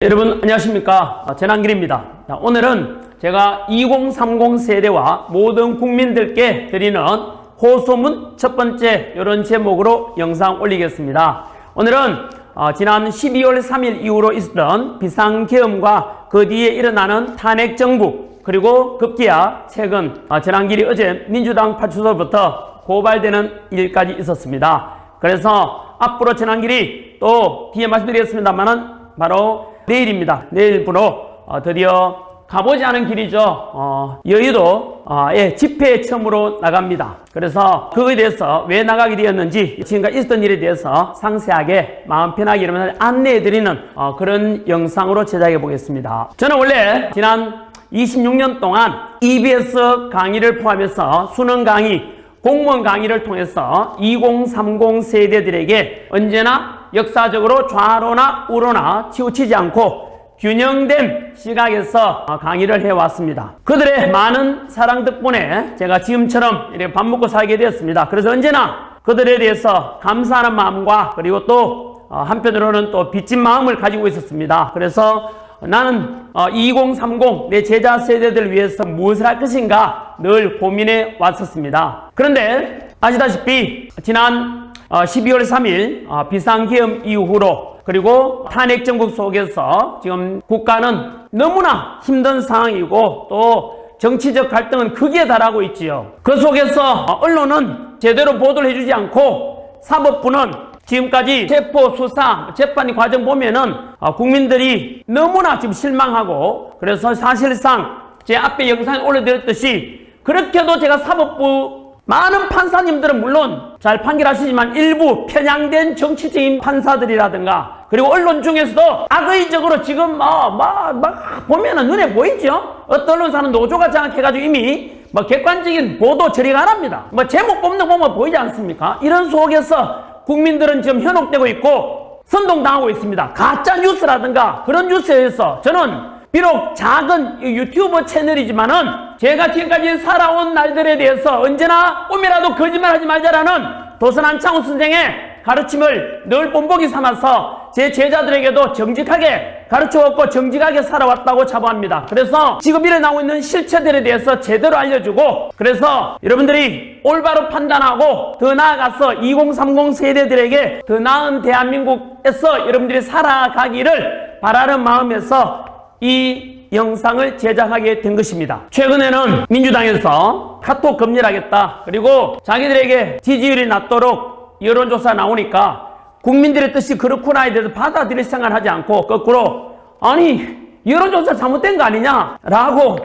여러분 안녕하십니까, 전한길입니다. 오늘은 제가 2030 세대와 모든 국민들께 드리는 호소문 첫 번째 이런 제목으로 영상 올리겠습니다. 오늘은 지난 12월 3일 이후로 있었던 비상계엄과 그 뒤에 일어나는 탄핵정부, 그리고 급기야 최근 전한길이 어제 민주당 파출소부터 고발되는 일까지 있었습니다. 그래서 앞으로 전한길이 또 뒤에 말씀드리겠습니다만은 바로 내일입니다. 내일부로 드디어 가보지 않은 길이죠. 여의도에 집회에 처음으로 나갑니다. 그래서 그거에 대해서 왜 나가게 되었는지, 지금까지 있었던 일에 대해서 상세하게 마음 편하게 이러면서 안내해드리는 그런 영상으로 제작해 보겠습니다. 저는 원래 지난 26년 동안 EBS 강의를 포함해서 수능 강의, 공무원 강의를 통해서 2030 세대들에게 언제나 역사적으로 좌로나 우로나 치우치지 않고 균형된 시각에서 강의를 해왔습니다. 그들의 많은 사랑 덕분에 제가 지금처럼 이렇게 밥 먹고 살게 되었습니다. 그래서 언제나 그들에 대해서 감사하는 마음과, 그리고 또 한편으로는 또 빚진 마음을 가지고 있었습니다. 그래서 나는 2030 내 제자 세대들을 위해서 무엇을 할 것인가 늘 고민해 왔었습니다. 그런데 아시다시피 지난 12월 3일 비상계엄 이후로, 그리고 탄핵정국 속에서 지금 국가는 너무나 힘든 상황이고 또 정치적 갈등은 극에 달하고 있지요. 그 속에서 언론은 제대로 보도를 해주지 않고 사법부는 지금까지 체포, 수사, 재판 과정 보면은 국민들이 너무나 지금 실망하고, 그래서 사실상 제 앞에 영상에 올려드렸듯이 그렇게도 제가 사법부 많은 판사님들은 물론 잘 판결하시지만 일부 편향된 정치적인 판사들이라든가, 그리고 언론 중에서도 악의적으로 지금 보면은 눈에 보이죠? 어떤 언론사는 노조가 장악해가지고 이미 객관적인 보도 처리가 안 합니다. 제목 뽑는 거 보면 보이지 않습니까? 이런 속에서 국민들은 지금 현혹되고 있고 선동당하고 있습니다. 가짜 뉴스라든가 그런 뉴스에서 저는 비록 작은 유튜브 채널이지만은 제가 지금까지 살아온 날들에 대해서 언제나 꿈이라도 거짓말하지 말자라는 도선 안창호 선생의 가르침을 늘 본보기 삼아서 제 제자들에게도 정직하게 가르쳐왔고 정직하게 살아왔다고 자부합니다. 그래서 지금 일어나고 있는 실체들에 대해서 제대로 알려주고, 그래서 여러분들이 올바로 판단하고 더 나아가서 2030 세대들에게 더 나은 대한민국에서 여러분들이 살아가기를 바라는 마음에서 이 영상을 제작하게 된 것입니다. 최근에는 민주당에서 카톡 검열하겠다, 그리고 자기들에게 지지율이 낮도록 여론조사 나오니까 국민들의 뜻이 그렇구나에 대해서 받아들일 생각을 하지 않고 거꾸로 아니 여론조사 잘못된 거 아니냐 라고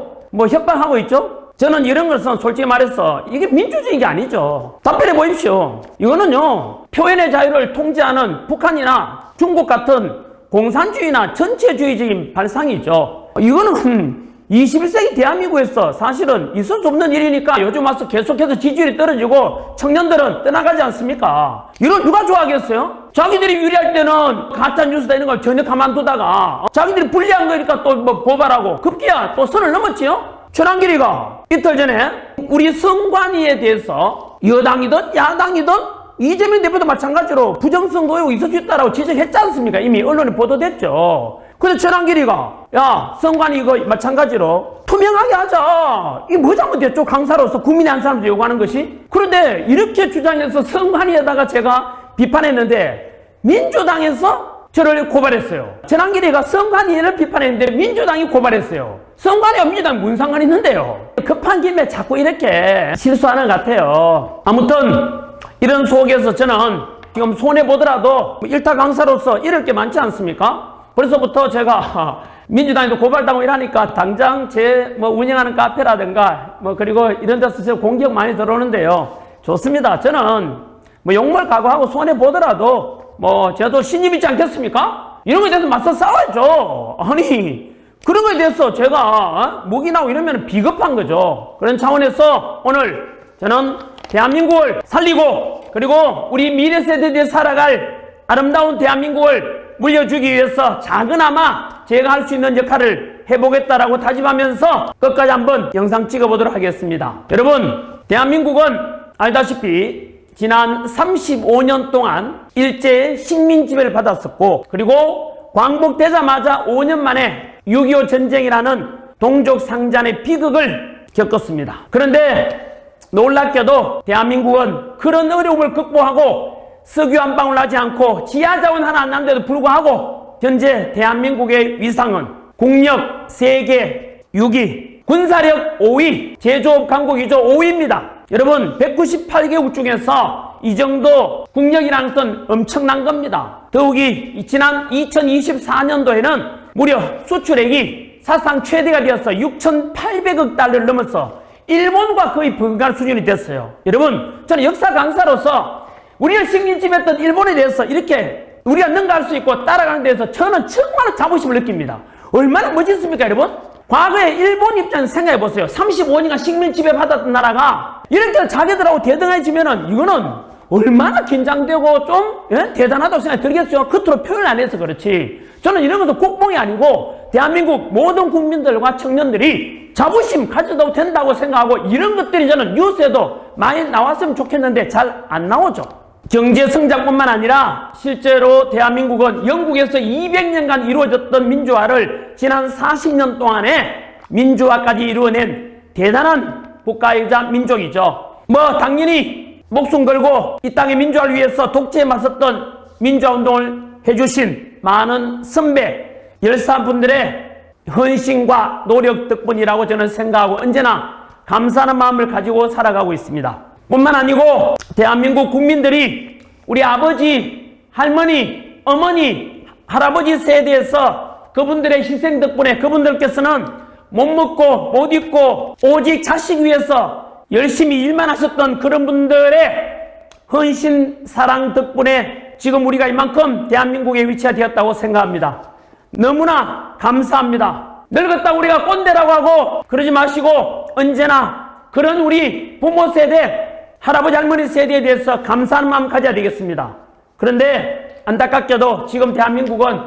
협박하고 있죠. 저는 이런 것은 솔직히 말해서 이게 민주주의가 아니죠. 답변해 보십시오. 이거는요, 표현의 자유를 통제하는 북한이나 중국 같은 공산주의나 전체주의적인 발상이죠. 이거는 21세기 대한민국에서 사실은 있을 수 없는 일이니까 요즘 와서 계속해서 지지율이 떨어지고 청년들은 떠나가지 않습니까? 이걸 누가 좋아하겠어요? 자기들이 유리할 때는 가짜뉴스다 이런 걸 전혀 가만두다가 자기들이 불리한 거니까 또 고발하고 급기야 또 선을 넘었지요? 전한길이가 이틀 전에 우리 선관위에 대해서 여당이든 야당이든 이재명 대표도 마찬가지로 부정선거 의혹이 있을 수 있다라고 지적했지 않습니까? 이미 언론에 보도됐죠. 근데 전한길이가 야 선관위 이거 마찬가지로 투명하게 하자. 이게 뭐 잘못됐죠? 강사로서 국민의 한 사람도 요구하는 것이. 그런데 이렇게 주장해서 선관위에다가 제가 비판했는데 민주당에서 저를 고발했어요. 전한길이가 선관위를 비판했는데 민주당이 고발했어요. 선관위와 민주당이 무슨 상관이 있는데요? 급한 김에 자꾸 이렇게 실수하는 것 같아요. 아무튼 이런 속에서 저는 지금 손해보더라도 일타 강사로서 잃을 게 많지 않습니까? 그래서부터 제가 민주당에도 고발당하고 이러니까 당장 제 운영하는 카페라든가 그리고 이런 데서 제가 공격 많이 들어오는데요. 좋습니다. 저는 욕먹을 각오하고 손해보더라도 저도 신임 있지 않겠습니까? 이런 거에 대해서 맞서 싸워야죠. 아니 그런 거에 대해서 제가 목이 나고 이러면 비겁한 거죠. 그런 차원에서 오늘 저는 대한민국을 살리고, 그리고 우리 미래 세대들이 살아갈 아름다운 대한민국을 물려주기 위해서 작은아마 제가 할 수 있는 역할을 해보겠다라고 다짐하면서 끝까지 한번 영상 찍어보도록 하겠습니다. 여러분, 대한민국은 알다시피 지난 35년 동안 일제의 식민지배를 받았었고, 그리고 광복되자마자 5년 만에 6.25 전쟁이라는 동족 상잔의 비극을 겪었습니다. 그런데 놀랍게도 대한민국은 그런 어려움을 극복하고 석유 한 방울 나지 않고 지하자원 하나 안 나는데도 불구하고 현재 대한민국의 위상은 국력 세계 6위, 군사력 5위, 제조업 강국이죠 5위입니다. 여러분 198개국 중에서 이 정도 국력이라는 것은 엄청난 겁니다. 더욱이 지난 2024년도에는 무려 수출액이 사상 최대가 되어서 6,800억 달러를 넘어서 일본과 거의 불가할 수준이 됐어요. 여러분 저는 역사 강사로서 우리가 식민지했던 일본에 대해서 이렇게 우리가 능가할 수 있고 따라가는 데서 저는 정말 자부심을 느낍니다. 얼마나 멋있습니까 여러분? 과거에 일본 입장에서 생각해 보세요. 35년간 식민 지배 받았던 나라가 이렇게 자기들하고 대등해지면은 이거는 얼마나 긴장되고 좀 대단하다고 생각이 들겠죠. 겉으로 표현 안 해서 그렇지. 저는 이런 것도 국뽕이 아니고 대한민국 모든 국민들과 청년들이 자부심 가져도 된다고 생각하고 이런 것들이 저는 뉴스에도 많이 나왔으면 좋겠는데 잘 안 나오죠. 경제 성장뿐만 아니라 실제로 대한민국은 영국에서 200년간 이루어졌던 민주화를 지난 40년 동안에 민주화까지 이루어낸 대단한 국가이자 민족이죠. 당연히 목숨 걸고 이 땅의 민주화를 위해서 독재에 맞섰던 민주화운동을 해주신 많은 선배, 열사분들의 헌신과 노력 덕분이라고 저는 생각하고 언제나 감사하는 마음을 가지고 살아가고 있습니다. 뿐만 아니고 대한민국 국민들이 우리 아버지, 할머니, 어머니, 할아버지 세대에서 그분들의 희생 덕분에 그분들께서는 못 먹고 못 입고 오직 자식 위해서 열심히 일만 하셨던 그런 분들의 헌신 사랑 덕분에 지금 우리가 이만큼 대한민국에 위치가 되었다고 생각합니다. 너무나 감사합니다. 늙었다고 우리가 꼰대라고 하고 그러지 마시고 언제나 그런 우리 부모 세대, 할아버지 할머니 세대에 대해서 감사하는 마음 가져야 되겠습니다. 그런데 안타깝게도 지금 대한민국은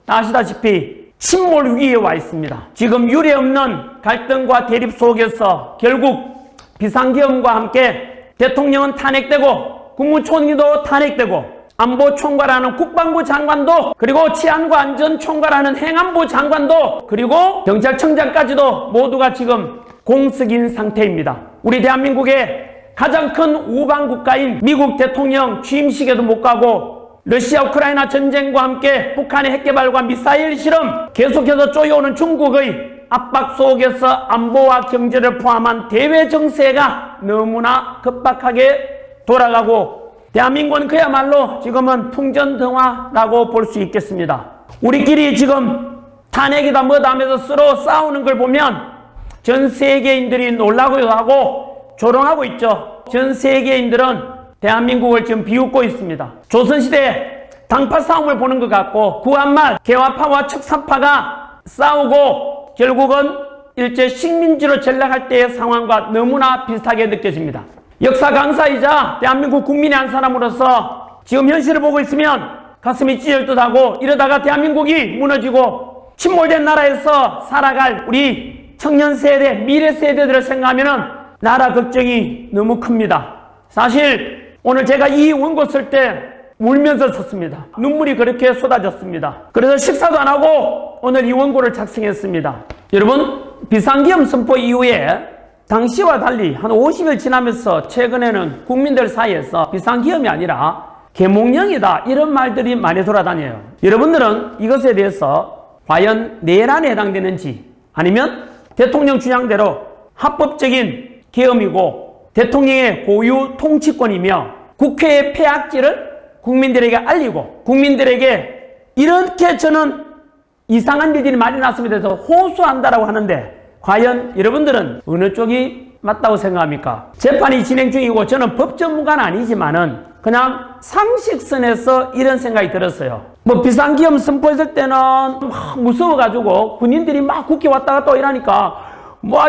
아시다시피 침몰 위기에 와 있습니다. 지금 유례없는 갈등과 대립 속에서 결국 비상계엄과 함께 대통령은 탄핵되고 국무총리도 탄핵되고 안보총괄하는 국방부 장관도 그리고 치안과 안전총괄하는 행안부 장관도 그리고 경찰청장까지도 모두가 지금 공석인 상태입니다. 우리 대한민국의 가장 큰 우방 국가인 미국 대통령 취임식에도 못 가고 러시아 우크라이나 전쟁과 함께 북한의 핵개발과 미사일 실험 계속해서 쪼여오는 중국의 압박 속에서 안보와 경제를 포함한 대외 정세가 너무나 급박하게 돌아가고 대한민국은 그야말로 지금은 풍전등화라고 볼 수 있겠습니다. 우리끼리 지금 탄핵이다 뭐다 하면서 서로 싸우는 걸 보면 전 세계인들이 놀라기도 하고 조롱하고 있죠. 전 세계인들은 대한민국을 지금 비웃고 있습니다. 조선시대 당파 싸움을 보는 것 같고 구한말 개화파와 척사파가 싸우고 결국은 일제 식민지로 전락할 때의 상황과 너무나 비슷하게 느껴집니다. 역사 강사이자 대한민국 국민의 한 사람으로서 지금 현실을 보고 있으면 가슴이 찢을 듯하고 이러다가 대한민국이 무너지고 침몰된 나라에서 살아갈 우리 청년 세대, 미래 세대들을 생각하면 나라 걱정이 너무 큽니다. 사실 오늘 제가 이 원고 쓸 때 울면서 썼습니다. 눈물이 그렇게 쏟아졌습니다. 그래서 식사도 안 하고 오늘 이 원고를 작성했습니다. 여러분 비상계엄 선포 이후에 당시와 달리 한 50일 지나면서 최근에는 국민들 사이에서 비상계엄이 아니라 계몽령이다 이런 말들이 많이 돌아다녀요. 여러분들은 이것에 대해서 과연 내란에 해당되는지 아니면 대통령 주장대로 합법적인 계엄이고 대통령의 고유 통치권이며 국회의 폐악질을 국민들에게 알리고 국민들에게 이렇게 저는 이상한 일들이 많이 났음에 대해서 호소한다라고 하는데 과연 여러분들은 어느 쪽이 맞다고 생각합니까? 재판이 진행 중이고 저는 법 전문가는 아니지만은 그냥 상식선에서 이런 생각이 들었어요. 비상계엄 선포했을 때는 무서워가지고 군인들이 막 국회 왔다 갔다 이러니까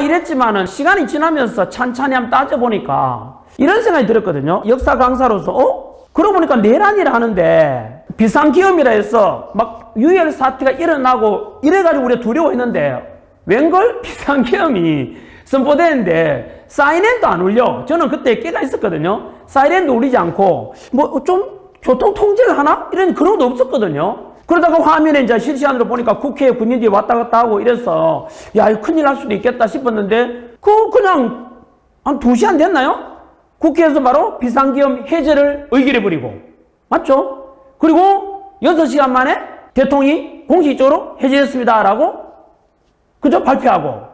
이랬지만은 시간이 지나면서 찬찬히 한번 따져보니까 이런 생각이 들었거든요. 역사 강사로서 그러고 보니까 내란이라 하는데 비상계엄이라 해서 막 유혈 사태가 일어나고 이래가지고 우리가 두려워했는데 웬걸 비상계엄이 선포되는데 사이렌도 안 울려. 저는 그때 깨가 있었거든요. 사이렌도 울리지 않고 좀 교통 통제를 하나? 이런 그런 것도 없었거든요. 그러다가 화면에 이제 실시간으로 보니까 국회에 군인들이 왔다 갔다 하고 이래서 야, 이거 큰일 날 수도 있겠다 싶었는데 그냥 한 2시간 됐나요? 국회에서 바로 비상계엄 해제를 의결해버리고 맞죠? 그리고 6시간 만에 대통령이 공식적으로 해제했습니다라고 그저 발표하고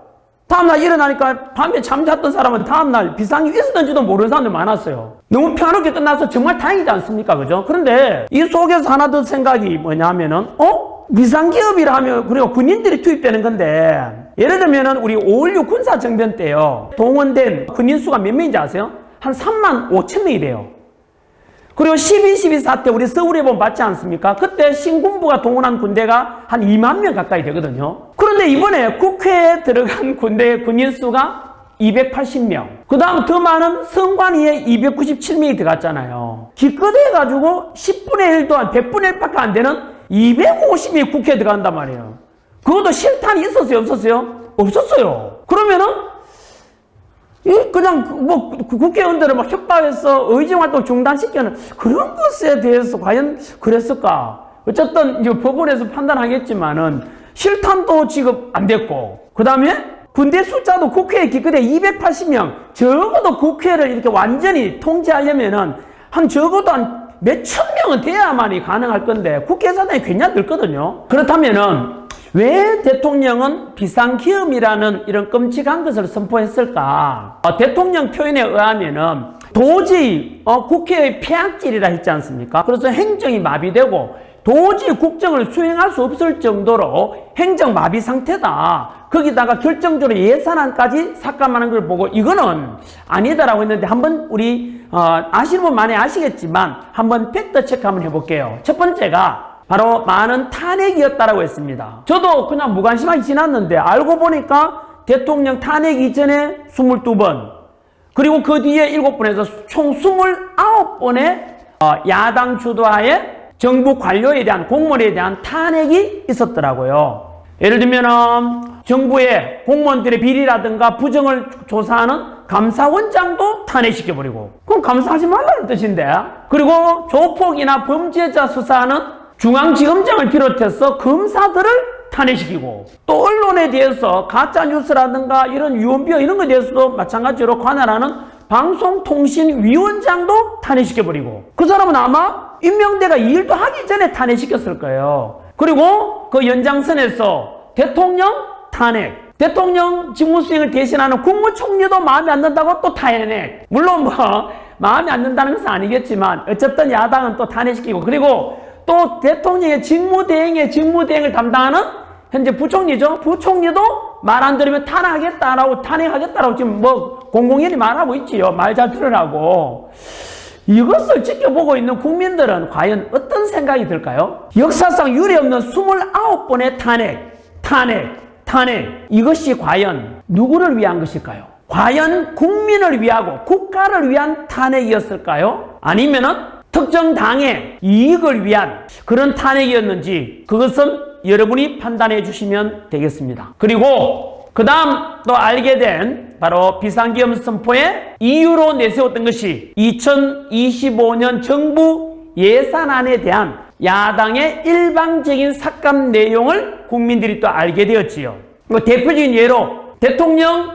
다음날 일어나니까 밤에 잠잤던 사람은 다음날 비상이 있었는지도 모르는 사람들 많았어요. 너무 평화롭게 끝나서 정말 다행이지 않습니까? 그죠? 그런데 이 속에서 하나 더 생각이 뭐냐면은 비상기업이라 하면 그리고 군인들이 투입되는 건데 예를 들면은 우리 5.16 군사정변 때요 동원된 군인 수가 몇 명인지 아세요? 한 3만 5천 명이 돼요. 그리고 12.12 사태 우리 서울에 보면 봤지 않습니까? 그때 신군부가 동원한 군대가 한 2만 명 가까이 되거든요. 그런데 이번에 국회에 들어간 군인 수가 280명. 그 다음 더 많은 선관위에 297명이 들어갔잖아요. 기껏해가지고 10분의 1도 한 100분의 1밖에 안 되는 250명이 국회에 들어간단 말이에요. 그것도 실탄이 있었어요? 없었어요? 없었어요. 그러면은 그냥 국회의원들을 막 협박해서 의정활동 중단시키는 그런 것에 대해서 과연 그랬을까? 어쨌든 이제 법원에서 판단하겠지만은 실탄도 지급 안 됐고 그 다음에 군대 숫자도 국회에 기껏해 280명 적어도 국회를 이렇게 완전히 통제하려면은 한 적어도 한 몇천 명은 돼야만이 가능할 건데 국회 사단이 굉장히 넓거든요. 그렇다면은 왜 대통령은 비상기엄이라는 이런 끔찍한 것을 선포했을까? 대통령 표현에 의하면은 도저히 국회의 폐악질이라 했지 않습니까? 그래서 행정이 마비되고 도저히 국정을 수행할 수 없을 정도로 행정 마비 상태다. 거기다가 결정적으로 예산안까지 삭감하는 걸 보고 이거는 아니다라고 했는데 한번 우리 아시는 분 많이 아시겠지만 한번 팩트 체크 한번 해볼게요. 첫 번째가 바로 많은 탄핵이었다라고 했습니다. 저도 그냥 무관심하게 지났는데 알고 보니까 대통령 탄핵 이전에 22번 그리고 그 뒤에 7번에서 총 29번의 야당 주도하에 정부 관료에 대한 공무원에 대한 탄핵이 있었더라고요. 예를 들면 정부의 공무원들의 비리라든가 부정을 조사하는 감사원장도 탄핵시켜버리고 그럼 감사하지 말라는 뜻인데 그리고 조폭이나 범죄자 수사하는 중앙지검장을 비롯해서 검사들을 탄핵시키고 또 언론에 대해서 가짜뉴스라든가 이런 유언비어 이런 것에 대해서도 마찬가지로 관할하는 방송통신위원장도 탄핵시켜버리고 그 사람은 아마 임명대가 이 일도 하기 전에 탄핵시켰을 거예요. 그리고 그 연장선에서 대통령 탄핵 대통령 직무수행을 대신하는 국무총리도 마음에 안 든다고 또 탄핵 물론 마음에 안 든다는 것은 아니겠지만 어쨌든 야당은 또 탄핵시키고 그리고 또 대통령의 직무대행을 담당하는 현재 부총리죠. 부총리도 말 안 들으면 탄핵하겠다라고 지금 공공연히 말하고 있지요. 말 잘 들으라고. 이것을 지켜보고 있는 국민들은 과연 어떤 생각이 들까요? 역사상 유례없는 29번의 탄핵. 이것이 과연 누구를 위한 것일까요? 과연 국민을 위하고 국가를 위한 탄핵이었을까요? 아니면은 특정 당의 이익을 위한 그런 탄핵이었는지 그것은 여러분이 판단해 주시면 되겠습니다. 그리고 그 다음 또 알게 된 바로 비상기엄 선포의 이유로 내세웠던 것이 2025년 정부 예산안에 대한 야당의 일방적인 삭감 내용을 국민들이 또 알게 되었지요. 대표적인 예로 대통령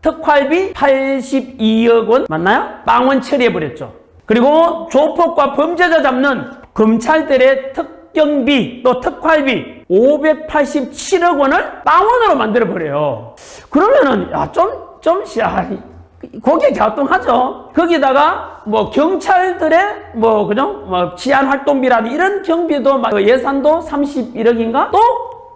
특활비 82억 원 맞나요? 빵원 처리해버렸죠. 그리고 조폭과 범죄자 잡는 검찰들의 특경비 또 특활비 587억 원을 빵원으로 만들어버려요. 그러면은 거기에 갸우뚱하죠. 거기다가 경찰들의 치안 활동비라든지 이런 경비도 예산도 31억인가 또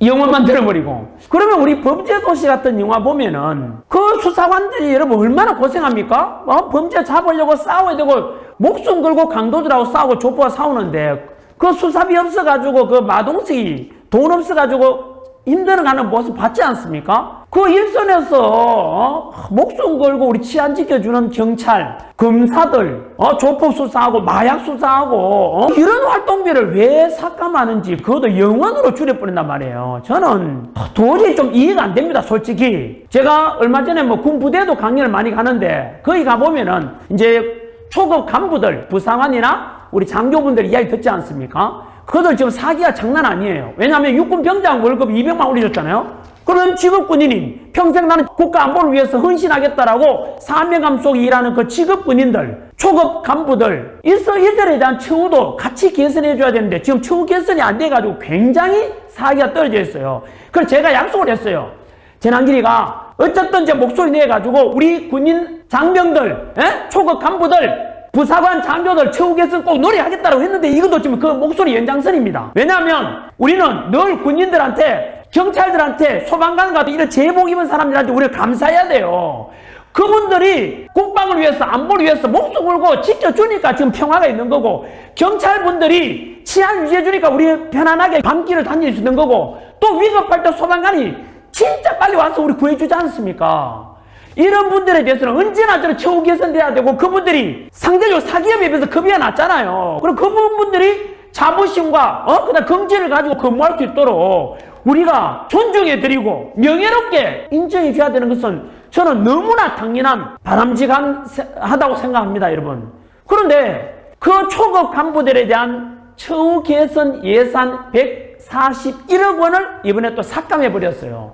영화 만들어버리고 그러면 우리 범죄도시 같은 영화 보면은 그 수사관들이 여러분 얼마나 고생합니까? 범죄 잡으려고 싸워야 되고 목숨 걸고 강도들하고 싸우고 조폭과 싸우는데 그 수사비 없어가지고 그 마동석이 돈 없어가지고 힘들어가는 모습 봤지 않습니까? 그 일선에서 목숨 걸고 우리 치안 지켜주는 경찰, 검사들, 조폭 수사하고 마약 수사하고 이런 활동비를 왜 삭감하는지 그것도 영원으로 줄여버린단 말이에요. 저는 도저히 좀 이해가 안 됩니다. 솔직히 제가 얼마 전에 군부대도 강연을 많이 가는데 거기 가보면은 이제 초급 간부들, 부상관이나 우리 장교분들 이야기 듣지 않습니까? 그들 지금 사기가 장난 아니에요. 왜냐하면 육군 병장 월급 200만 올려줬잖아요. 그런 직업 군인이 평생 나는 국가 안보를 위해서 헌신하겠다라고 사명감 속에 일하는 그 직업 군인들, 초급 간부들, 이들에 대한 처우도 같이 개선해줘야 되는데 지금 처우 개선이 안 돼가지고 굉장히 사기가 떨어져 있어요. 그래서 제가 약속을 했어요. 재난길이가 어쨌든 제 목소리 내가지고 우리 군인 장병들, 초급 간부들, 부사관 장교들 처우 개선 꼭 노력하겠다고 했는데 이것도 지금 그 목소리 연장선입니다. 왜냐하면 우리는 늘 군인들한테, 경찰들한테, 소방관 같은 이런 제복 입은 사람들한테 우리가 감사해야 돼요. 그분들이 국방을 위해서, 안보를 위해서 목숨 걸고 지켜주니까 지금 평화가 있는 거고, 경찰분들이 치안 유지해주니까 우리 편안하게 밤길을 다닐 수 있는 거고, 또 위급할 때 소방관이 진짜 빨리 와서 우리 구해주지 않습니까? 이런 분들에 대해서는 언제나 처우 개선돼야 되고, 그분들이 상대적으로 사기업에 비해서 급여가 낮잖아요. 그럼 그분들이 자부심과 그다음 긍지를 가지고 근무할 수 있도록 우리가 존중해드리고 명예롭게 인정해줘야 되는 것은 저는 너무나 당연한 바람직하다고 생각합니다, 여러분. 그런데 그 초급 간부들에 대한 처우 개선 예산 141억 원을 이번에 또 삭감해버렸어요.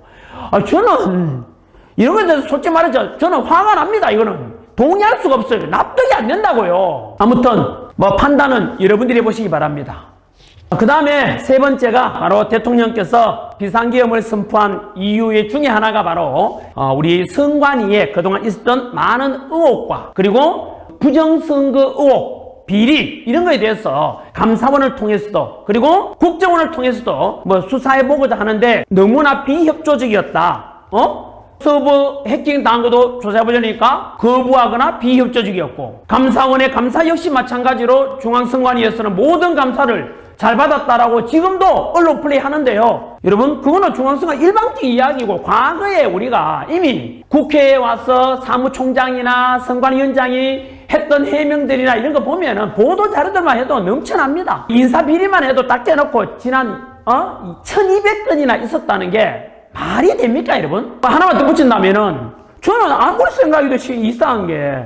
저는 이런 거에 대해서 솔직히 말해서 저는 화가 납니다. 이거는 동의할 수가 없어요. 납득이 안 된다고요. 아무튼 뭐 판단은 여러분들이 해보시기 바랍니다. 그 다음에 세 번째가 바로 대통령께서 비상계엄을 선포한 이유 중에 하나가 바로 우리 선관위에 그동안 있었던 많은 의혹과 그리고 부정선거 의혹, 비리 이런 거에 대해서 감사원을 통해서도 그리고 국정원을 통해서도 뭐 수사해보고자 하는데 너무나 비협조적이었다. 서버 해킹 당한 것도 조사해보려니까 거부하거나 비협조적이었고, 감사원의 감사 역시 마찬가지로 중앙선관위에서는 모든 감사를 잘 받았다라고 지금도 언론 플레이 하는데요. 여러분, 그거는 중앙선관 일방적인 이야기고, 과거에 우리가 이미 국회에 와서 사무총장이나 선관위원장이 했던 해명들이나 이런 거 보면은 보도 자료들만 해도 넘쳐납니다. 인사비리만 해도 딱 떼놓고 지난 1200건이나 있었다는 게 말이 됩니까, 여러분? 하나만 더 붙인다면은 저는 아무리 생각해도 이상한 게,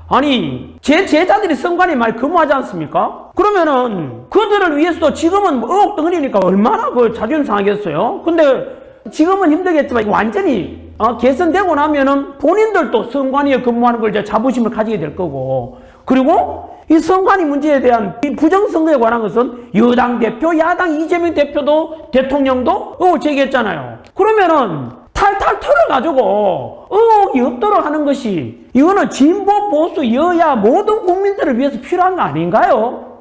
아니 제 제자들이 선관위 많이 근무하지 않습니까? 그러면은 그들을 위해서도 지금은 뭐 의혹 덩어리니까 얼마나 그 자존심 상하겠어요? 근데 지금은 힘들겠지만 완전히 개선되고 나면은 본인들도 선관위에 근무하는 걸 이제 자부심을 가지게 될 거고, 그리고 이 선관위 문제에 대한 이 부정선거에 관한 것은 여당 대표, 야당 이재명 대표도 대통령도 의혹 제기했잖아요. 그러면은 탈탈 털어가지고 의혹이 없도록 하는 것이, 이거는 진보, 보수, 여야 모든 국민들을 위해서 필요한 거 아닌가요?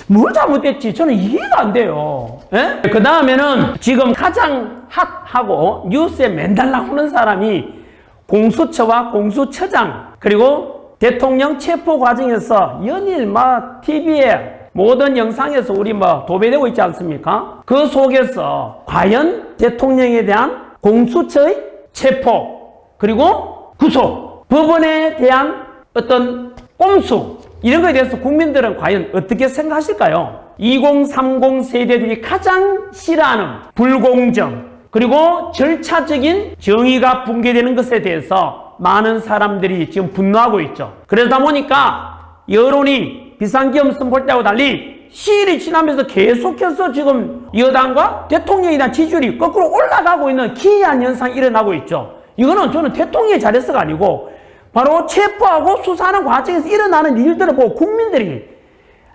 뭘 잘못됐지? 저는 이해가 안 돼요. 그 다음에는 지금 가장 핫하고 뉴스에 맨날 나오는 사람이 공수처와 공수처장, 그리고 대통령 체포 과정에서 연일 TV에 모든 영상에서 우리 도배되고 있지 않습니까? 그 속에서 과연 대통령에 대한 공수처의 체포, 그리고 구속, 법원에 대한 어떤 꼼수, 이런 거에 대해서 국민들은 과연 어떻게 생각하실까요? 2030 세대들이 가장 싫어하는 불공정, 그리고 절차적인 정의가 붕괴되는 것에 대해서 많은 사람들이 지금 분노하고 있죠. 그러다 보니까 여론이 비상계엄 선포할 때하고 달리 시일이 지나면서 계속해서 지금 여당과 대통령에 대한 지지율이 거꾸로 올라가고 있는 기이한 현상이 일어나고 있죠. 이거는 저는 대통령이 잘해서가 아니고 바로 체포하고 수사하는 과정에서 일어나는 일들을 보고 국민들이,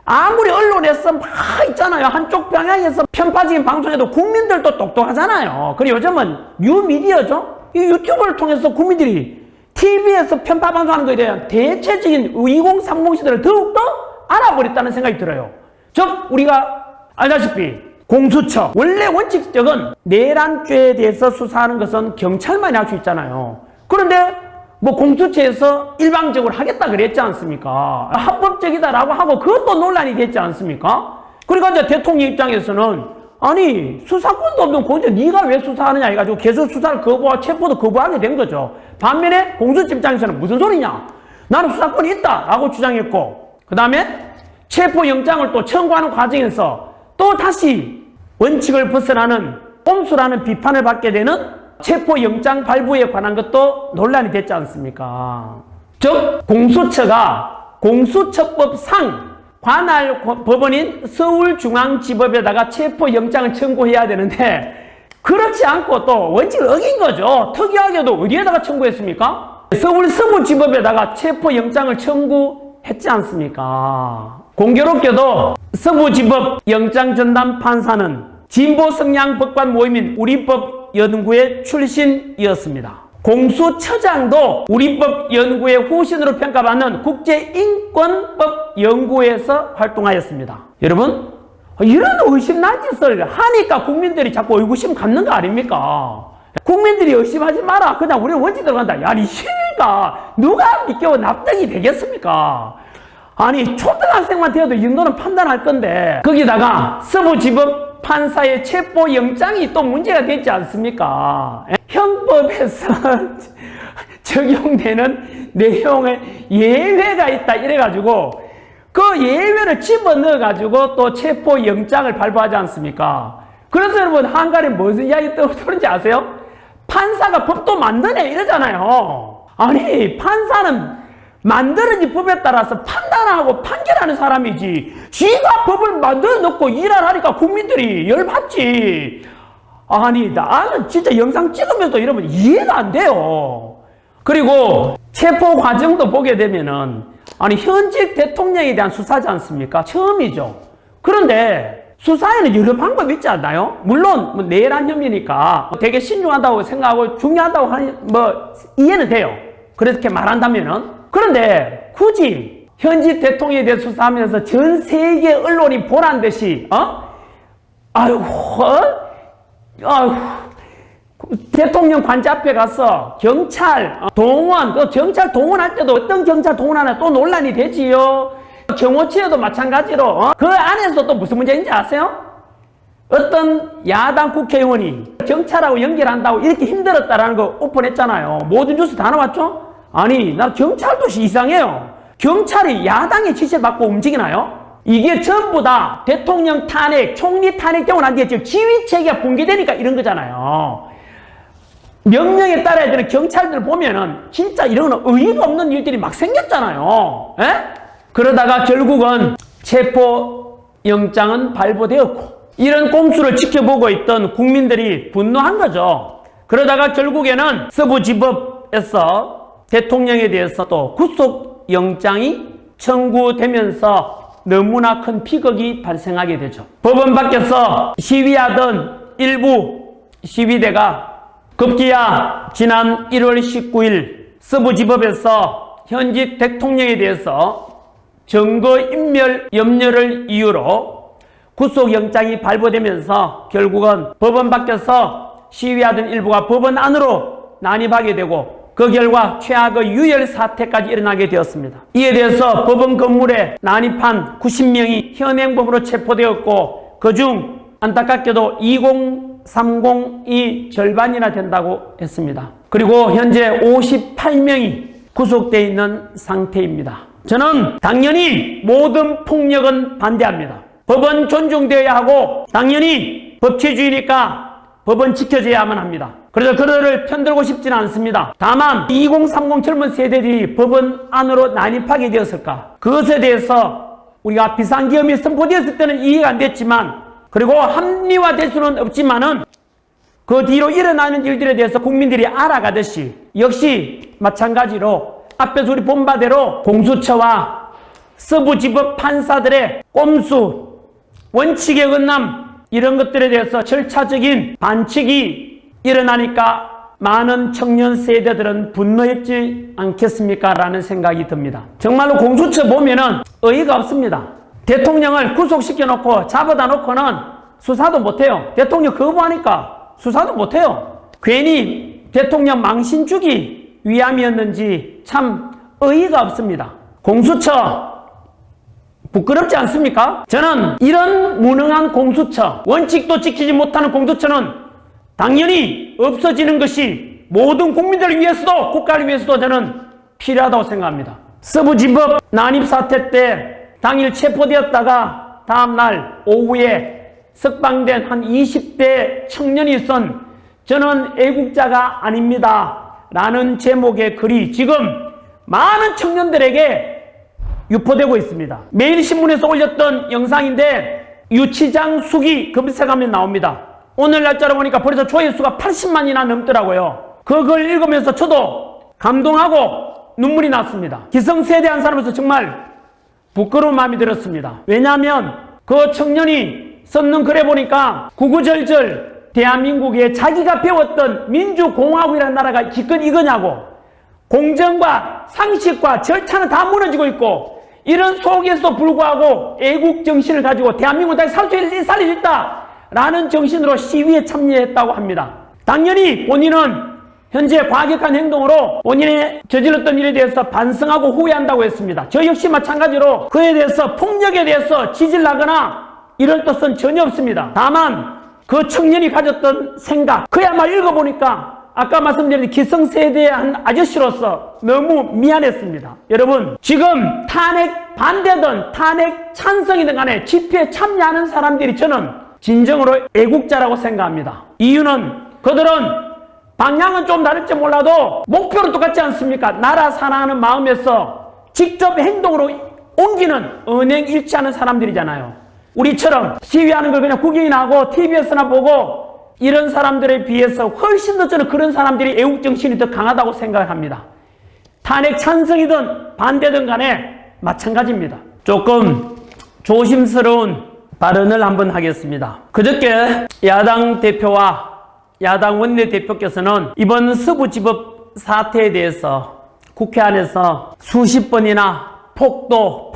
아무리 언론에서 막 있잖아요. 한쪽 방향에서 편파적인 방송에도 국민들도 똑똑하잖아요. 그리고 요즘은 뉴미디어죠. 이 유튜브를 통해서 국민들이 TV에서 편파 방송하는 것에 대한 대체적인 2030 시대를 더욱더 알아버렸다는 생각이 들어요. 즉 우리가 알다시피 공수처, 원래 원칙적은 내란죄에 대해서 수사하는 것은 경찰만이 할 수 있잖아요. 그런데 공수처에서 일방적으로 하겠다 그랬지 않습니까? 합법적이다라고 하고 그것도 논란이 됐지 않습니까? 그러니까 이제 대통령 입장에서는 아니 수사권도 없는 공수처 네가 왜 수사하느냐 해가지고 계속 수사를 거부하고 체포도 거부하게 된 거죠. 반면에 공수처 입장에서는 무슨 소리냐, 나는 수사권이 있다 라고 주장했고, 그 다음에 체포영장을 또 청구하는 과정에서 또 다시 원칙을 벗어나는 꼼수라는 비판을 받게 되는 체포영장 발부에 관한 것도 논란이 됐지 않습니까? 즉 공수처가 공수처법상 관할 법원인 서울중앙지법에다가 체포영장을 청구해야 되는데 그렇지 않고 또 원칙을 어긴 거죠. 특이하게도 어디에다가 청구했습니까? 서울 서부지법에다가 체포영장을 청구했지 않습니까? 공교롭게도 서부지법 영장전담 판사는 진보 성향 법관 모임인 우리법 연구회 출신이었습니다. 공수처장도 우리법 연구회 후신으로 평가받는 국제인권법 연구회에서 활동하였습니다. 여러분, 이런 의심난 짓을 하니까 국민들이 자꾸 의구심 갖는 거 아닙니까? 국민들이 의심하지 마라. 그냥 우리는 원칙대로 간다. 야, 이 실가 누가 믿겨 납득이 되겠습니까? 아니, 초등학생만 되어도 이 정도는 판단할 건데 거기다가 서부지법 판사의 체포영장이 또 문제가 됐지 않습니까? 형법에서 적용되는 내용에 예외가 있다 이래가지고 그 예외를 집어넣어가지고 또 체포영장을 발부하지 않습니까? 그래서 여러분 한간에 무슨 이야기 떠오르는지 아세요? 판사가 법도 만드네 이러잖아요. 아니, 판사는 만드는 법에 따라서 판단하고 판결하는 사람이지 지가 법을 만들어 놓고 일하라니까 국민들이 열받지. 아니, 나는 진짜 영상 찍으면서 이러면 이해가 안 돼요. 그리고 체포 과정도 보게 되면은 아니, 현직 대통령에 대한 수사지 않습니까? 처음이죠. 그런데 수사에는 여러 방법이 있지 않나요? 물론 뭐 내란 혐의니까 되게 신중하다고 생각하고 중요하다고 하는 이해는 돼요. 그렇게 말한다면은. 그런데 굳이 현직 대통령에 대해 수사하면서 전 세계 언론이 보란 듯이 대통령 관저 앞에 가서 경찰 동원, 경찰 동원할 때도 어떤 경찰 동원하나 또 논란이 되지요. 경호처에도 마찬가지로 그 안에서 또 무슨 문제인지 아세요? 어떤 야당 국회의원이 경찰하고 연결한다고 이렇게 힘들었다라는 거 오픈했잖아요. 모든 뉴스 다 나왔죠? 아니, 나 경찰도 이상해요. 경찰이 야당의 지시를 받고 움직이나요? 이게 전부 다 대통령 탄핵, 총리 탄핵 되고 난 뒤에 지금 지휘체계가 붕괴되니까 이런 거잖아요. 명령에 따라야 되는 경찰들 보면은 진짜 이런 의의가 없는 일들이 막 생겼잖아요. 에? 그러다가 결국은 체포영장은 발부되었고 이런 꼼수를 지켜보고 있던 국민들이 분노한 거죠. 그러다가 결국에는 서부지법에서 대통령에 대해서 또 구속영장이 청구되면서 너무나 큰 비극이 발생하게 되죠. 법원 밖에서 시위하던 일부 시위대가 급기야 지난 1월 19일 서부지법에서 현직 대통령에 대해서 증거인멸 염려를 이유로 구속영장이 발부되면서 결국은 법원 밖에서 시위하던 일부가 법원 안으로 난입하게 되고 그 결과 최악의 유혈 사태까지 일어나게 되었습니다. 이에 대해서 법원 건물에 난입한 90명이 현행범으로 체포되었고 그중 안타깝게도 2030이 절반이나 된다고 했습니다. 그리고 현재 58명이 구속되어 있는 상태입니다. 저는 당연히 모든 폭력은 반대합니다. 법은 존중되어야 하고 당연히 법치주의니까 법은 지켜져야만 합니다. 그래서 그들을 편들고 싶지는 않습니다. 다만 2030 젊은 세대들이 법원 안으로 난입하게 되었을까? 그것에 대해서 우리가 비상계엄이 선포되었을 때는 이해가 안 됐지만 그리고 합리화될 수는 없지만은 그 뒤로 일어나는 일들에 대해서 국민들이 알아가듯이 역시 마찬가지로 앞에서 우리 본 바대로 공수처와 서부지법 판사들의 꼼수, 원칙의 어긋남 이런 것들에 대해서 절차적인 반칙이 일어나니까 많은 청년 세대들은 분노했지 않겠습니까? 라는 생각이 듭니다. 정말로 공수처 보면은 어이가 없습니다. 대통령을 구속시켜 놓고 잡아다 놓고는 수사도 못해요. 대통령 거부하니까 수사도 못해요. 괜히 대통령 망신 주기 위함이었는지 참 어이가 없습니다. 공수처 부끄럽지 않습니까? 저는 이런 무능한 공수처, 원칙도 지키지 못하는 공수처는 당연히 없어지는 것이 모든 국민들을 위해서도 국가를 위해서도 저는 필요하다고 생각합니다. 서부지법 난입사태 때 당일 체포되었다가 다음날 오후에 석방된 한 20대 청년이 쓴 저는 애국자가 아닙니다 라는 제목의 글이 지금 많은 청년들에게 유포되고 있습니다. 매일신문에서 올렸던 영상인데 유치장 수기 검색하면 나옵니다. 오늘 날짜로 보니까 벌써 조회수가 80만이나 넘더라고요. 그걸 읽으면서 저도 감동하고 눈물이 났습니다. 기성세대한 사람으로서 정말 부끄러운 마음이 들었습니다. 왜냐하면 그 청년이 썼는 글에 보니까 구구절절 대한민국에 자기가 배웠던 민주공화국이라는 나라가 기껏 이거냐고, 공정과 상식과 절차는 다 무너지고 있고 이런 속에서도 불구하고 애국정신을 가지고 대한민국을 다시 살릴 수 있다 라는 정신으로 시위에 참여했다고 합니다. 당연히 본인은 현재 과격한 행동으로 본인이 저질렀던 일에 대해서 반성하고 후회한다고 했습니다. 저 역시 마찬가지로 그에 대해서 폭력에 대해서 지지를 하거나 이런 뜻은 전혀 없습니다. 다만 그 청년이 가졌던 생각, 그야말로 읽어보니까 아까 말씀드린 기성세대의 한 아저씨로서 너무 미안했습니다. 여러분, 지금 탄핵 반대든 탄핵 찬성이든 간에 집회에 참여하는 사람들이 저는 진정으로 애국자라고 생각합니다. 이유는 그들은 방향은 좀 다를지 몰라도 목표는 똑같지 않습니까? 나라 사랑하는 마음에서 직접 행동으로 옮기는 언행일치하는 사람들이잖아요. 우리처럼 시위하는 걸 그냥 구경이나 하고 TV에서나 보고 이런 사람들에 비해서 훨씬 더 저는 그런 사람들이 애국정신이 더 강하다고 생각합니다. 탄핵 찬성이든 반대든 간에 마찬가지입니다. 조금 조심스러운 발언을 한번 하겠습니다. 그저께 야당 대표와 야당 원내대표께서는 이번 서부지법 사태에 대해서 국회 안에서 수십 번이나 폭도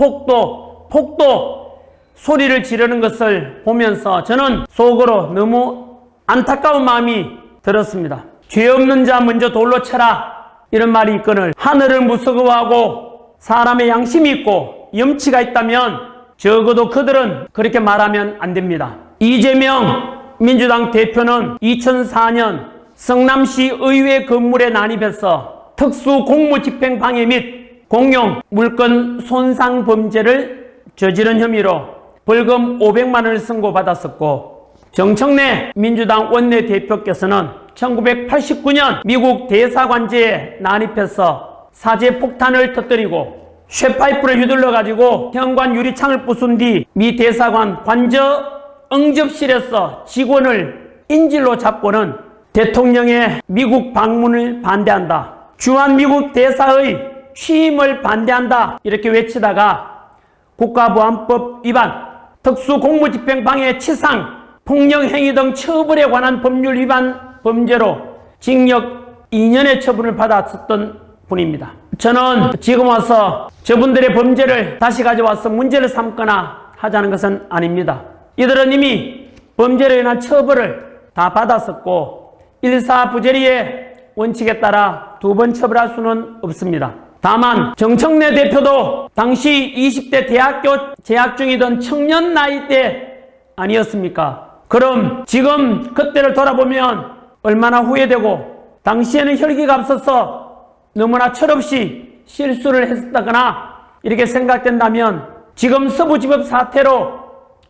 소리를 지르는 것을 보면서 저는 속으로 너무 안타까운 마음이 들었습니다. 죄 없는 자 먼저 돌로 쳐라, 이런 말이 있거늘 하늘을 무서워하고 사람의 양심이 있고 염치가 있다면 적어도 그들은 그렇게 말하면 안 됩니다. 이재명 민주당 대표는 2004년 성남시 의회 건물에 난입해서 특수 공무집행 방해 및 공용 물건 손상 범죄를 저지른 혐의로 벌금 500만 원을 선고받았었고, 정청래 민주당 원내대표께서는 1989년 미국 대사관제에 난입해서 사제 폭탄을 터뜨리고 쇠파이프를 휘둘러 가지고 현관 유리창을 부순 뒤 미 대사관 관저 응접실에서 직원을 인질로 잡고는 대통령의 미국 방문을 반대한다, 주한 미국 대사의 취임을 반대한다 이렇게 외치다가 국가보안법 위반, 특수공무집행방해 치상, 폭력행위 등 처벌에 관한 법률 위반 범죄로 징역 2년의 처분을 받았었던 분입니다. 저는 지금 와서 저분들의 범죄를 다시 가져와서 문제를 삼거나 하자는 것은 아닙니다. 이들은 이미 범죄로 인한 처벌을 다 받았었고 일사부재리의 원칙에 따라 두 번 처벌할 수는 없습니다. 다만 정청래 대표도 당시 20대 대학교 재학 중이던 청년 나이대 아니었습니까? 그럼 지금 그때를 돌아보면 얼마나 후회되고 당시에는 혈기가 앞서서 너무나 철없이 실수를 했다거나 이렇게 생각된다면 지금 서부지법 사태로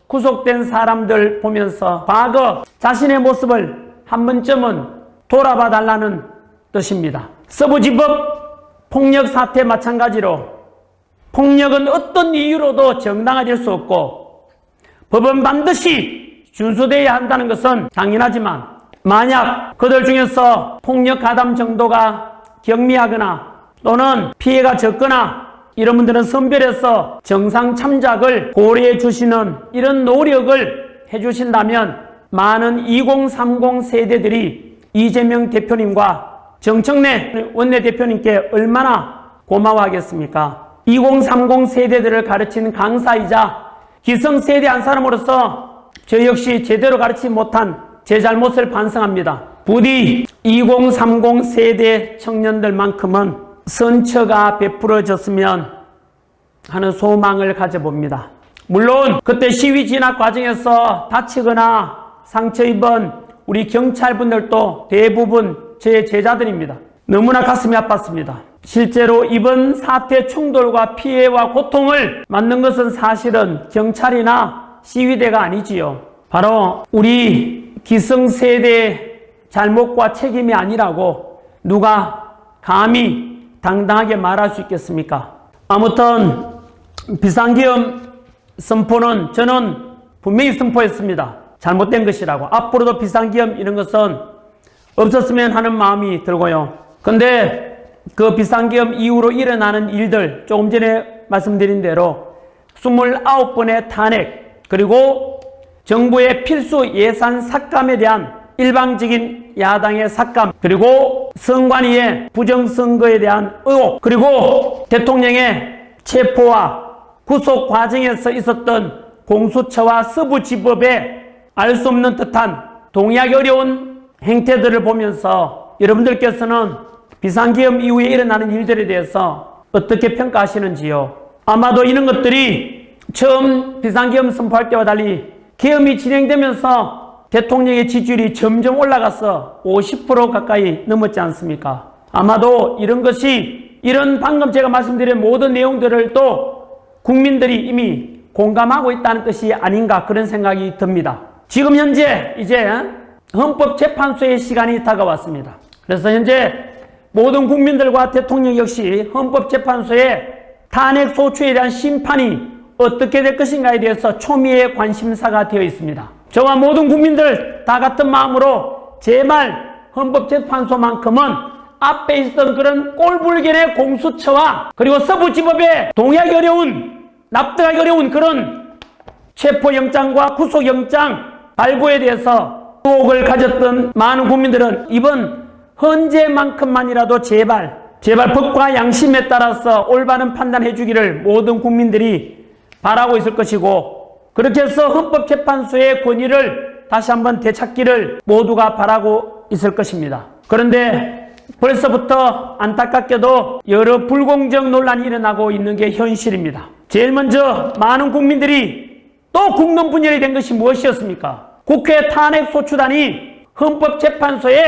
구속된 사람들 보면서 과거 자신의 모습을 한 번쯤은 돌아봐 달라는 뜻입니다. 서부지법 폭력 사태 마찬가지로 폭력은 어떤 이유로도 정당화될 수 없고 법은 반드시 준수되어야 한다는 것은 당연하지만 만약 그들 중에서 폭력 가담 정도가 경미하거나 또는 피해가 적거나 이런 분들은 선별해서 정상 참작을 고려해 주시는 이런 노력을 해 주신다면 많은 2030 세대들이 이재명 대표님과 정청래 원내대표님께 얼마나 고마워하겠습니까? 2030 세대들을 가르치는 강사이자 기성세대 한 사람으로서 저 역시 제대로 가르치지 못한 제 잘못을 반성합니다. 부디 2030 세대 청년들만큼은 선처가 베풀어졌으면 하는 소망을 가져봅니다. 물론 그때 시위 진압 과정에서 다치거나 상처 입은 우리 경찰분들도 대부분 제 제자들입니다. 너무나 가슴이 아팠습니다. 실제로 이번 사태 충돌과 피해와 고통을 맞는 것은 사실은 경찰이나 시위대가 아니지요. 바로 우리 기성세대의 잘못과 책임이 아니라고 누가 감히 당당하게 말할 수 있겠습니까? 아무튼 비상계엄 선포는 저는 분명히 선포했습니다. 잘못된 것이라고. 앞으로도 비상계엄 이런 것은 없었으면 하는 마음이 들고요. 근데 그 비상계엄 이후로 일어나는 일들, 조금 전에 말씀드린 대로 29번의 탄핵, 그리고 정부의 필수 예산 삭감에 대한 일방적인 야당의 삭감, 그리고 선관위의 부정선거에 대한 의혹, 그리고 대통령의 체포와 구속 과정에서 있었던 공수처와 서부지법에 알 수 없는 듯한 동의하기 어려운 행태들을 보면서 여러분들께서는 비상계엄 이후에 일어나는 일들에 대해서 어떻게 평가하시는지요? 아마도 이런 것들이 처음 비상계엄 선포할 때와 달리 계엄이 진행되면서 대통령의 지지율이 점점 올라가서 50% 가까이 넘었지 않습니까? 아마도 이런 것이, 이런 방금 제가 말씀드린 모든 내용들을 또 국민들이 이미 공감하고 있다는 뜻이 아닌가, 그런 생각이 듭니다. 지금 현재 이제 헌법재판소의 시간이 다가왔습니다. 그래서 현재 모든 국민들과 대통령 역시 헌법재판소의 탄핵 소추에 대한 심판이 어떻게 될 것인가에 대해서 초미의 관심사가 되어 있습니다. 저와 모든 국민들 다 같은 마음으로 제발 헌법재판소만큼은 앞에 있었던 그런 꼴불견의 공수처와 그리고 서부지법에 동의하기 어려운, 납득하기 어려운 그런 체포영장과 구속영장 발부에 대해서 의혹을 가졌던 많은 국민들은 이번 헌재만큼만이라도 제발 법과 양심에 따라서 올바른 판단해 주기를 모든 국민들이 바라고 있을 것이고, 그렇게 해서 헌법재판소의 권위를 다시 한번 되찾기를 모두가 바라고 있을 것입니다. 그런데 벌써부터 안타깝게도 여러 불공정 논란이 일어나고 있는 게 현실입니다. 제일 먼저 많은 국민들이 또 국론 분열이 된 것이 무엇이었습니까? 국회 탄핵소추단이 헌법재판소의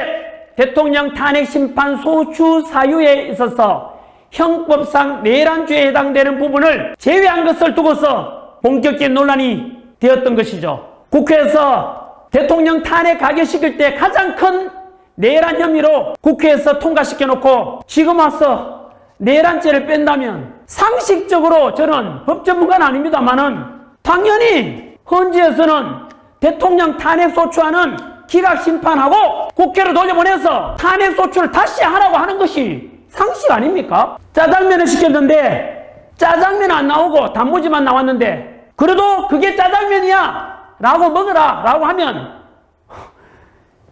대통령 탄핵심판 소추 사유에 있어서 형법상 내란죄에 해당되는 부분을 제외한 것을 두고서 본격적인 논란이 되었던 것이죠. 국회에서 대통령 탄핵 가결시킬 때 가장 큰 내란 혐의로 국회에서 통과시켜놓고 지금 와서 내란죄를 뺀다면 상식적으로, 저는 법 전문가는 아닙니다만은 당연히 헌재에서는 대통령 탄핵소추안은 기각심판하고 국회로 돌려보내서 탄핵소추를 다시 하라고 하는 것이 상식 아닙니까? 짜장면을 시켰는데 짜장면 안 나오고 단무지만 나왔는데 그래도 그게 짜장면이야 라고 먹으라 라고 하면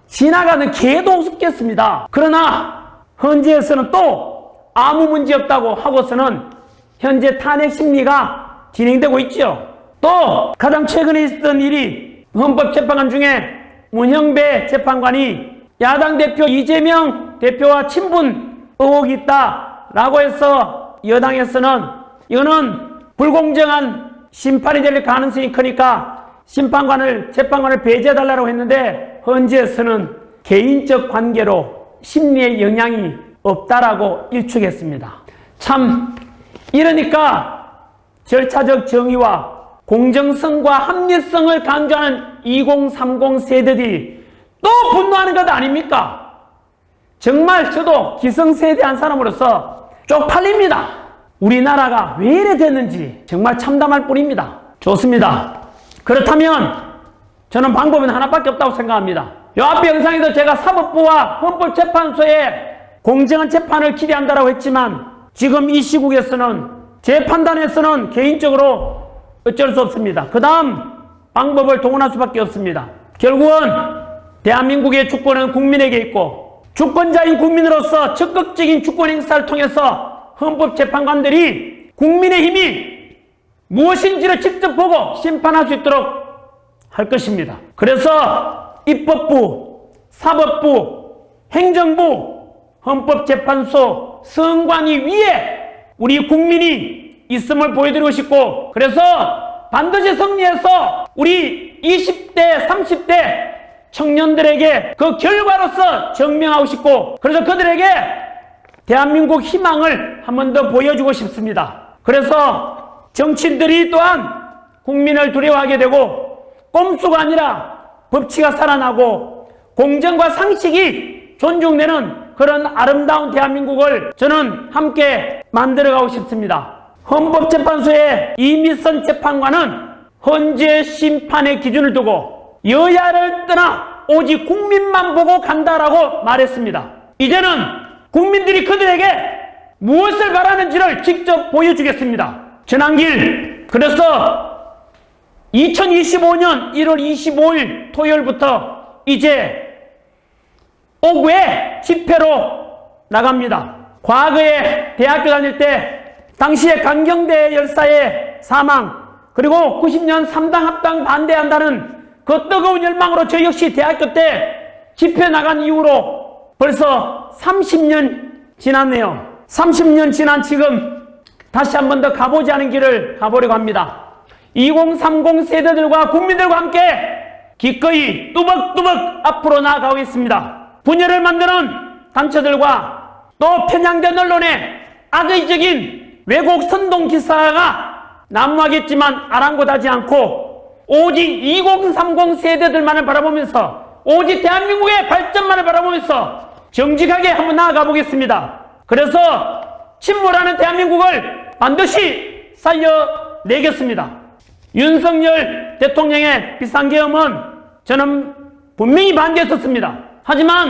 지나가는 개도 없겠습니다. 그러나 헌재에서는 또 아무 문제 없다고 하고서는 현재 탄핵 심리가 진행되고 있죠. 또 가장 최근에 있었던 일이 헌법재판관 중에 문형배 재판관이 야당 대표 이재명 대표와 친분 의혹이 있다라고 해서 여당에서는 이거는 불공정한 심판이 될 가능성이 크니까 재판관을 배제해달라고 했는데 헌재에서는 개인적 관계로 심리에 영향이 없다라고 일축했습니다. 참, 이러니까 절차적 정의와 공정성과 합리성을 강조하는 2030 세대들이 또 분노하는 것 아닙니까? 정말 저도 기성세대 한 사람으로서 쪽팔립니다. 우리나라가 왜 이래 됐는지 정말 참담할 뿐입니다. 좋습니다. 그렇다면 저는 방법은 하나밖에 없다고 생각합니다. 요 앞에 영상에도 제가 사법부와 헌법재판소의 공정한 재판을 기대한다고 했지만 지금 이 시국에서는 제 판단에서는 개인적으로 어쩔 수 없습니다. 그 다음 방법을 동원할 수밖에 없습니다. 결국은 대한민국의 주권은 국민에게 있고 주권자인 국민으로서 적극적인 주권 행사를 통해서 헌법재판관들이 국민의 힘이 무엇인지를 직접 보고 심판할 수 있도록 할 것입니다. 그래서 입법부, 사법부, 행정부, 헌법재판소, 선관위 위에 우리 국민이 있음을 보여드리고 싶고, 그래서 반드시 승리해서 우리 20대, 30대 청년들에게 그 결과로서 증명하고 싶고, 그래서 그들에게 대한민국 희망을 한 번 더 보여주고 싶습니다. 그래서 정치인들이 또한 국민을 두려워하게 되고 꼼수가 아니라 법치가 살아나고 공정과 상식이 존중되는 그런 아름다운 대한민국을 저는 함께 만들어가고 싶습니다. 헌법재판소의 이미선 재판관은 헌재 심판의 기준을 두고 여야를 떠나 오직 국민만 보고 간다라고 말했습니다. 이제는 국민들이 그들에게 무엇을 바라는지를 직접 보여주겠습니다. 전한길, 그래서 2025년 1월 25일 토요일부터 이제 오후에 집회로 나갑니다. 과거에 대학교 다닐 때 당시에 강경대 열사의 사망, 그리고 90년 3당 합당 반대한다는 그 뜨거운 열망으로 저 역시 대학교 때 집회 나간 이후로 벌써 30년 지났네요. 30년 지난 지금 다시 한 번 더 가보지 않은 길을 가보려고 합니다. 2030 세대들과 국민들과 함께 기꺼이 뚜벅뚜벅 앞으로 나아가겠습니다. 분열을 만드는 단체들과 또 편향된 언론의 악의적인 왜곡 선동 기사가 난무하겠지만 아랑곳하지 않고 오직 2030 세대들만을 바라보면서 오직 대한민국의 발전만을 바라보면서 정직하게 한번 나아가 보겠습니다. 그래서 침몰하는 대한민국을 반드시 살려내겠습니다. 윤석열 대통령의 비상계엄은 저는 분명히 반대했었습니다. 하지만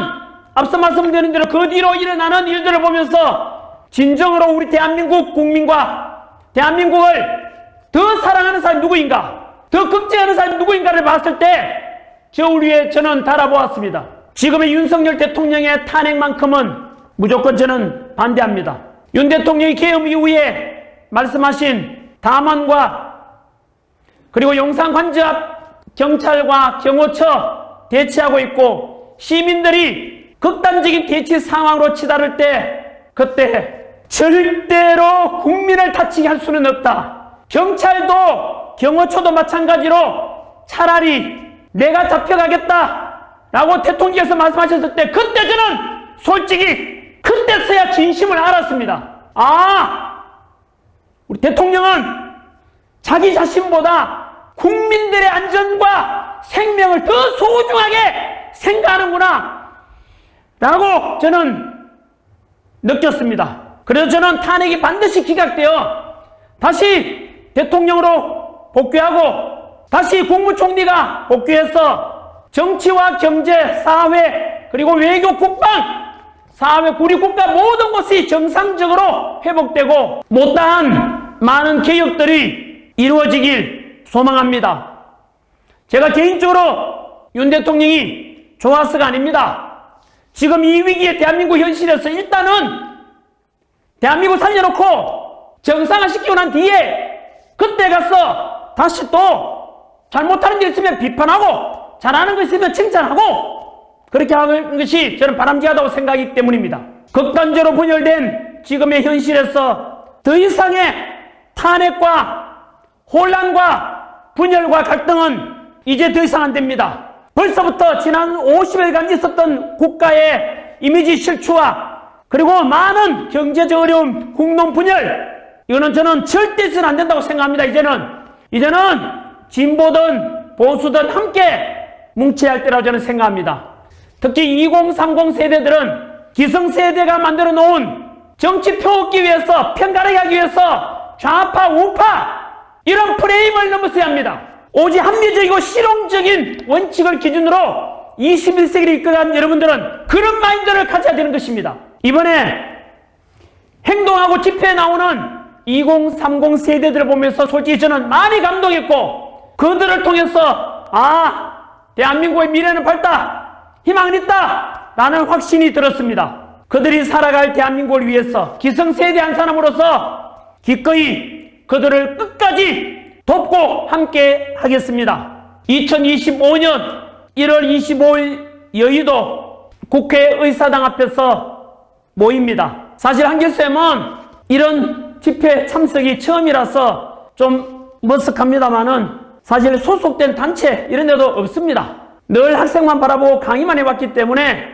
앞서 말씀드린 대로 그 뒤로 일어나는 일들을 보면서 진정으로 우리 대한민국 국민과 대한민국을 더 사랑하는 사람이 누구인가, 더 걱정하는 사람이 누구인가를 봤을 때 저울 위에 저는 달아보았습니다. 지금의 윤석열 대통령의 탄핵만큼은 무조건 저는 반대합니다. 윤 대통령이 계엄 이후에 말씀하신 담원과 그리고 용산관저 앞 경찰과 경호처 대치하고 있고 시민들이 극단적인 대치 상황으로 치달을 때 그때 절대로 국민을 다치게 할 수는 없다. 경찰도 경호처도 마찬가지로 차라리 내가 잡혀가겠다라고 대통령께서 말씀하셨을 때 그때 저는 솔직히 그때서야 진심을 알았습니다. 아, 우리 대통령은 자기 자신보다 국민들의 안전과 생명을 더 소중하게 생각하는구나 라고 저는 느꼈습니다. 그래서 저는 탄핵이 반드시 기각되어 다시 대통령으로 복귀하고 다시 국무총리가 복귀해서 정치와 경제, 사회, 그리고 외교, 국방, 사회, 우리 국가 모든 것이 정상적으로 회복되고 못다한 많은 개혁들이 이루어지길 소망합니다. 제가 개인적으로 윤 대통령이 좋아서가 아닙니다. 지금 이 위기에 대한민국 현실에서 일단은 대한민국 살려놓고 정상화시키고 난 뒤에 그때 가서 다시 또 잘못하는 일 있으면 비판하고 잘하는 거 있으면 칭찬하고 그렇게 하는 것이 저는 바람직하다고 생각하기 때문입니다. 극단적으로 분열된 지금의 현실에서 더 이상의 탄핵과 혼란과 분열과 갈등은 이제 더 이상 안 됩니다. 벌써부터 지난 50일간 있었던 국가의 이미지 실추와 그리고 많은 경제적 어려움, 국론 분열, 이거는 저는 절대 있어서는 안 된다고 생각합니다. 이제는 진보든 보수든 함께 뭉쳐야 할 때라고 저는 생각합니다. 특히 2030 세대들은 기성세대가 만들어 놓은 정치표 얻기 위해서, 편가르기 하기 위해서 좌파, 우파 이런 프레임을 넘어서야 합니다. 오직 합리적이고 실용적인 원칙을 기준으로 21세기를 이끌어간 여러분들은 그런 마인드를 가져야 되는 것입니다. 이번에 행동하고 집회에 나오는 2030 세대들을 보면서 솔직히 저는 많이 감동했고 그들을 통해서 대한민국의 미래는 밝다, 희망은 있다 라는 확신이 들었습니다. 그들이 살아갈 대한민국을 위해서 기성세대 한 사람으로서 기꺼이 그들을 끝까지 돕고 함께 하겠습니다. 2025년 1월 25일 여의도 국회의사당 앞에서 모입니다. 사실 한길쌤은 이런 집회 참석이 처음이라서 좀 머쓱합니다만은 사실 소속된 단체 이런 데도 없습니다. 늘 학생만 바라보고 강의만 해왔기 때문에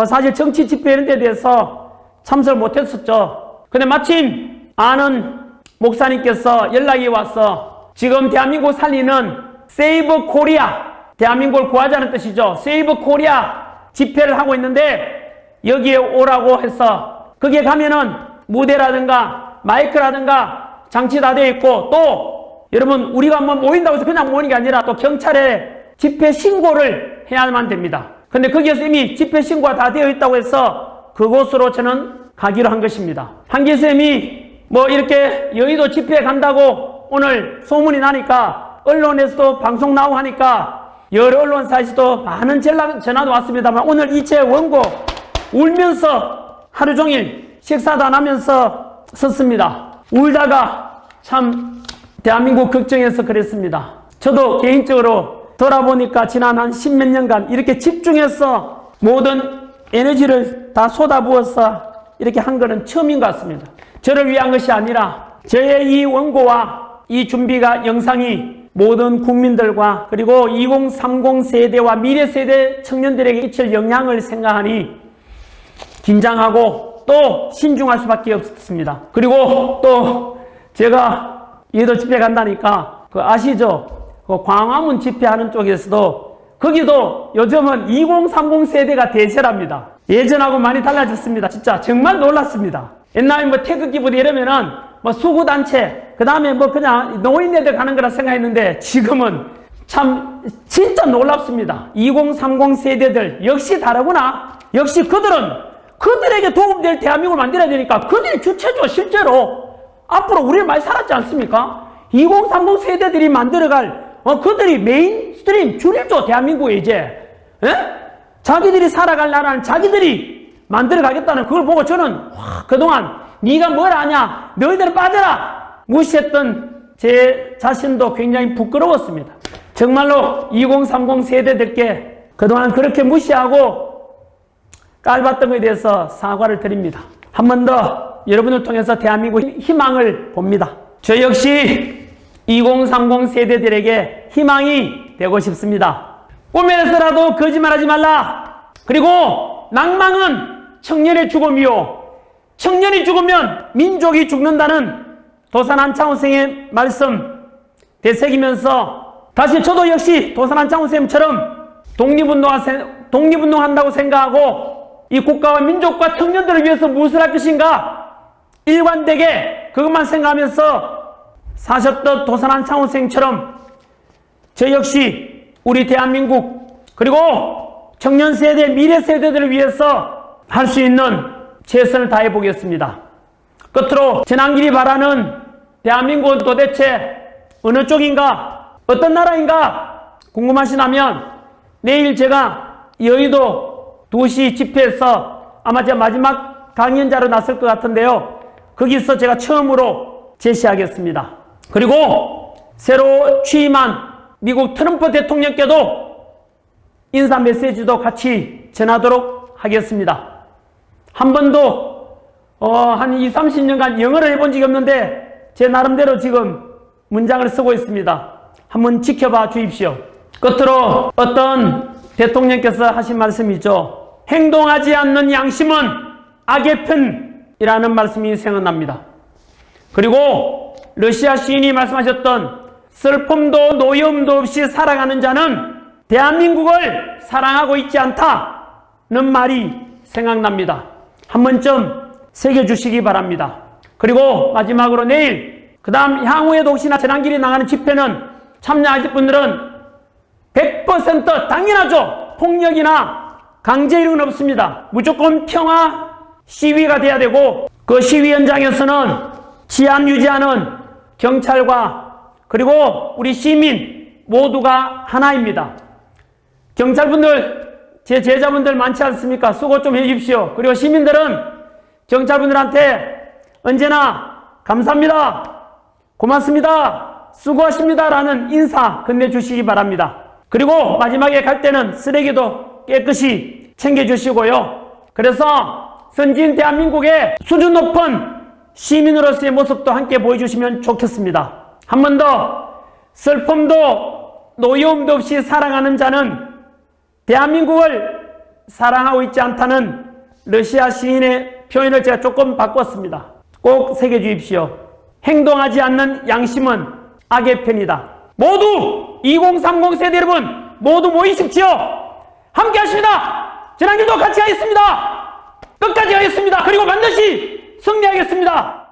사실 정치 집회 이런 데에 대해서 참석을 못했었죠. 근데 마침 아는 목사님께서 연락이 와서 지금 대한민국 살리는 세이브 코리아, 대한민국을 구하자는 뜻이죠. 세이브 코리아 집회를 하고 있는데 여기에 오라고 해서 거기에 가면은 무대라든가 마이크라든가 장치 다 되어 있고, 또 여러분 우리가 한번 모인다고 해서 그냥 모이는 게 아니라 또 경찰에 집회 신고를 해야만 됩니다. 근데 거기에서 이미 집회 신고가 다 되어 있다고 해서 그곳으로 저는 가기로 한 것입니다. 한기쌤이 뭐 이렇게 여의도 집회에 간다고 오늘 소문이 나니까 언론에서도 방송 나오고 하니까 여러 언론사에서도 많은 전화도 왔습니다만 오늘 이 책 원고 울면서 하루 종일 식사도 안 하면서 썼습니다. 울다가 참 대한민국 걱정해서 그랬습니다. 저도 개인적으로 돌아보니까 지난 한 10몇 년간 이렇게 집중해서 모든 에너지를 다 쏟아부어서 이렇게 한 거는 처음인 것 같습니다. 저를 위한 것이 아니라 저의 이 원고와 이 준비가 영상이 모든 국민들과 그리고 2030 세대와 미래 세대 청년들에게 끼칠 영향을 생각하니 긴장하고 또 신중할 수밖에 없습니다. 그리고 또 제가 여의도 집회 간다니까 그 아시죠? 그 광화문 집회하는 쪽에서도 거기도 요즘은 2030 세대가 대세랍니다. 예전하고 많이 달라졌습니다. 진짜 정말 놀랐습니다. 옛날에 뭐 태극기부대 이러면은 뭐 수구단체 그 다음에 뭐 그냥 노인네들 가는 거라 생각했는데 지금은 참 진짜 놀랍습니다. 2030 세대들 역시 다르구나. 역시 그들에게 도움될 대한민국을 만들어야 되니까 그들이 주체죠. 실제로 앞으로 우리는 많이 살았지 않습니까? 2030 세대들이 만들어갈 그들이 메인스트림 줄이죠. 대한민국에 이제 자기들이 살아갈 나라는 자기들이 만들어 가겠다는 그걸 보고 저는 그동안 네가 뭘 아냐 너희들은 빠져라 무시했던 제 자신도 굉장히 부끄러웠습니다. 정말로 2030 세대들께 그동안 그렇게 무시하고 깔봤던 것에 대해서 사과를 드립니다. 한 번 더 여러분을 통해서 대한민국 희망을 봅니다. 저 역시 2030 세대들에게 희망이 되고 싶습니다. 꿈에서라도 거짓말하지 말라. 그리고 낭망은 청년의 죽음이요 청년이 죽으면 민족이 죽는다는 도산 안창호 선생의 말씀 되새기면서 다시 저도 역시 도산 안창호 선생님처럼 독립운동한다고 생각하고 이 국가와 민족과 청년들을 위해서 무엇을 할 것인가 일관되게 그것만 생각하면서 사셨던 도산 안창호 선생처럼 저 역시 우리 대한민국 그리고 청년 세대 미래 세대들을 위해서 할 수 있는 최선을 다해 보겠습니다. 끝으로 전한길이 바라는 대한민국은 도대체 어느 쪽인가 어떤 나라인가 궁금하시다면 내일 제가 여의도 2시 집회에서 아마 제가 마지막 강연자로 나설 것 같은데요. 거기서 제가 처음으로 제시하겠습니다. 그리고 새로 취임한 미국 트럼프 대통령께도 인사 메시지도 같이 전하도록 하겠습니다. 한 번도 한 20, 30년간 영어를 해본 적이 없는데 제 나름대로 지금 문장을 쓰고 있습니다. 한번 지켜봐 주십시오. 끝으로 어떤 대통령께서 하신 말씀이죠. 행동하지 않는 양심은 악의 편이라는 말씀이 생각납니다. 그리고 러시아 시인이 말씀하셨던 슬픔도 노여움도 없이 살아가는 자는 대한민국을 사랑하고 있지 않다는 말이 생각납니다. 한 번쯤 새겨주시기 바랍니다. 그리고 마지막으로 내일 그 다음 향후에도 혹시나 전한길이 나가는 집회는 참여하실 분들은 100% 당연하죠. 폭력이나 강제 이런 건 없습니다. 무조건 평화 시위가 돼야 되고 그 시위 현장에서는治安 유지하는 경찰과 그리고 우리 시민 모두가 하나입니다. 경찰분들 제 제자분들 많지 않습니까? 수고 좀 해주십시오. 그리고 시민들은 경찰분들한테 언제나 감사합니다. 고맙습니다. 수고하십니다. 라는 인사 건네주시기 바랍니다. 그리고 마지막에 갈 때는 쓰레기도 깨끗이 챙겨주시고요. 그래서 선진 대한민국의 수준 높은 시민으로서의 모습도 함께 보여주시면 좋겠습니다. 한 번 더 슬픔도 노여움도 없이 살아가는 자는 대한민국을 사랑하고 있지 않다는 러시아 시인의 표현을 제가 조금 바꿨습니다. 꼭 새겨주십시오. 행동하지 않는 양심은 악의 편이다. 모두 2030 세대 여러분 모두 모이십시오. 함께 하십니다. 전한길도 같이 하겠습니다. 끝까지 하겠습니다. 그리고 반드시 승리하겠습니다.